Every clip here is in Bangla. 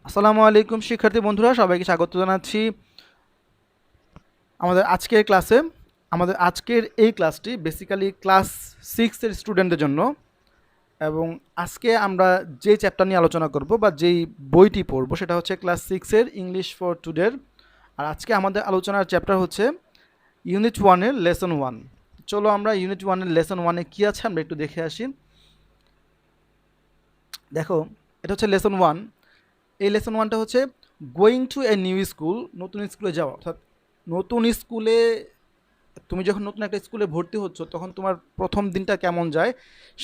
আসসালামু আলাইকুম শিক্ষার্থী বন্ধুরা, সবাইকে স্বাগত জানাচ্ছি আমাদের আজকের ক্লাসে। আমাদের আজকের এই ক্লাসটি বেসিক্যালি ক্লাস 6 এর স্টুডেন্টদের জন্য, এবং আজকে আমরা যে চ্যাপ্টার নিয়ে আলোচনা করব বা যেই বইটি পড়ব সেটা হচ্ছে ক্লাস 6-এর ইংলিশ ফর টুডের। আর আজকে আমাদের আলোচনার চ্যাপ্টার হচ্ছে ইউনিট 1-এর লেসন 1। চলো আমরা ইউনিট 1-এর লেসন 1-এ কী আছে আমরা একটু দেখে আসি। দেখো, এটা হচ্ছে লেসন 1। এই লেসন 1টা হচ্ছে going to a new school, নতুন স্কুলে যাওয়া। অর্থাৎ নতুন স্কুলে তুমি যখন নতুন একটা স্কুলে ভর্তি হচ্ছ তখন তোমার প্রথম দিনটা কেমন যায়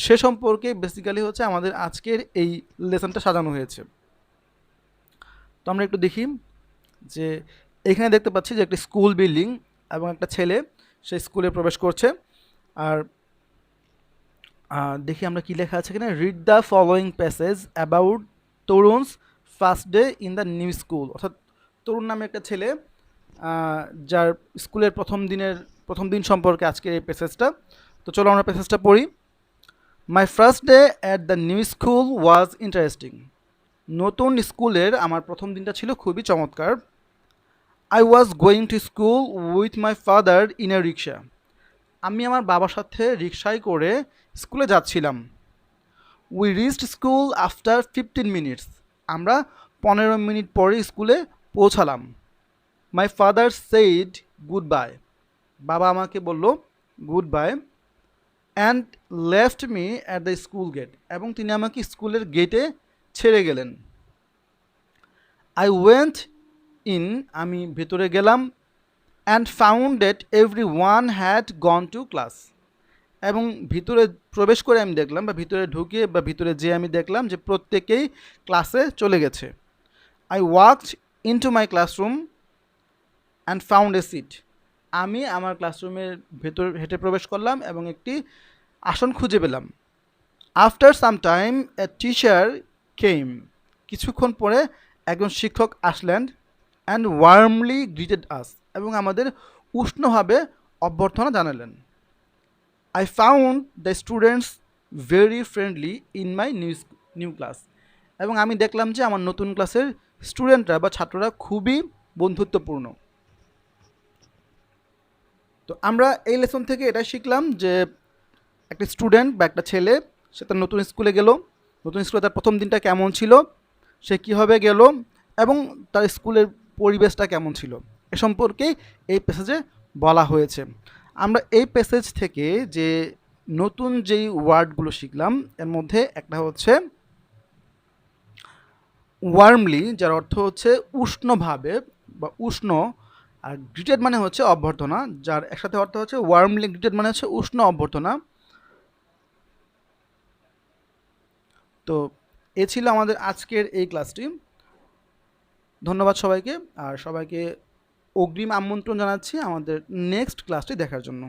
সে সম্পর্কে বেসিক্যালি হচ্ছে আমাদের আজকের এই লেসনটা সাজানো হয়েছে। তো আমরা একটু দেখি যে এখানে দেখতে পাচ্ছি যে একটি স্কুল বিল্ডিং এবং একটা ছেলে সেই স্কুলে প্রবেশ করছে। আর দেখি আমরা কি লেখা আছে এখানে, read the following passage about Tarun's first day in the new school. অর্থাৎ তরুণ নামে একটা ছেলে, যার স্কুলের প্রথম দিন সম্পর্কে আজকের এই প্যাসেজটা। তো চলো আমরা প্যাসেজটা পড়ি। My first day at the new school was interesting. নতুন স্কুলের আমার প্রথম দিনটা ছিল খুবই চমৎকার। I was going to school with my father in a rickshaw. আমি আমার বাবার সাথে রিক্সায় করে স্কুলে যাচ্ছিলাম। We reached school after 15 minutes. আমরা 15 মিনিট পরে স্কুলে পৌঁছালাম। My father said goodbye. বাবা আমাকে বলল goodbye. And left me at the school gate. এবং তিনি আমাকে স্কুলের গেটে ছেড়ে গেলেন। I went in. আমি ভেতরে গেলাম। And found that every one had gone to class. এবং ভিতরে প্রবেশ করে আমি দেখলাম, বা ভিতরে ঢুকে বা ভিতরে যেয়ে আমি দেখলাম যে প্রত্যেকেই ক্লাসে চলে গেছে। I walked into my classroom and found a seat. আমি আমার ক্লাসরুমের ভেতর হেঁটে প্রবেশ করলাম এবং একটি আসন খুঁজে পেলাম। After some time a teacher came. কিছুক্ষণ পরে একজন শিক্ষক আসলেন। অ্যান্ড ওয়ার্মলি গ্রিটেড আস। এবং আমাদের উষ্ণভাবে অভ্যর্থনা জানালেন। I found the students very friendly in my new class. এবং আমি দেখলাম যে আমার নতুন ক্লাসের স্টুডেন্টরা বা ছাত্ররা খুবই বন্ধুত্বপূর্ণ। তো আমরা এই লেসন থেকে এটা শিখলাম যে একটা স্টুডেন্ট বা একটা ছেলে, সে তার নতুন স্কুলে গেল, নতুন স্কুলে তার প্রথম দিনটা কেমন ছিল, সে কীভাবে গেল এবং তার স্কুলের পরিবেশটা কেমন ছিল এ সম্পর্কেই এই প্যাসেজে বলা হয়েছে। আমরা এই প্যাসেজ থেকে যে নতুন যেই ওয়ার্ডগুলো শিখলাম এর মধ্যে একটা হচ্ছে ওয়ার্মলি, যার অর্থ হচ্ছে উষ্ণভাবে বা উষ্ণ। আর গ্রিটেড মানে হচ্ছে অভ্যর্থনা, যার একসাথে অর্থ হচ্ছে ওয়ার্মলি গ্রিটেড মানে হচ্ছে উষ্ণ অভ্যর্থনা। তো এ ছিল আমাদের আজকের এই ক্লাসটি। ধন্যবাদ সবাইকে, আর সবাইকে অগ্রিম আমন্ত্রণ জানাচ্ছি আমাদের নেক্সট ক্লাসটি দেখার জন্য।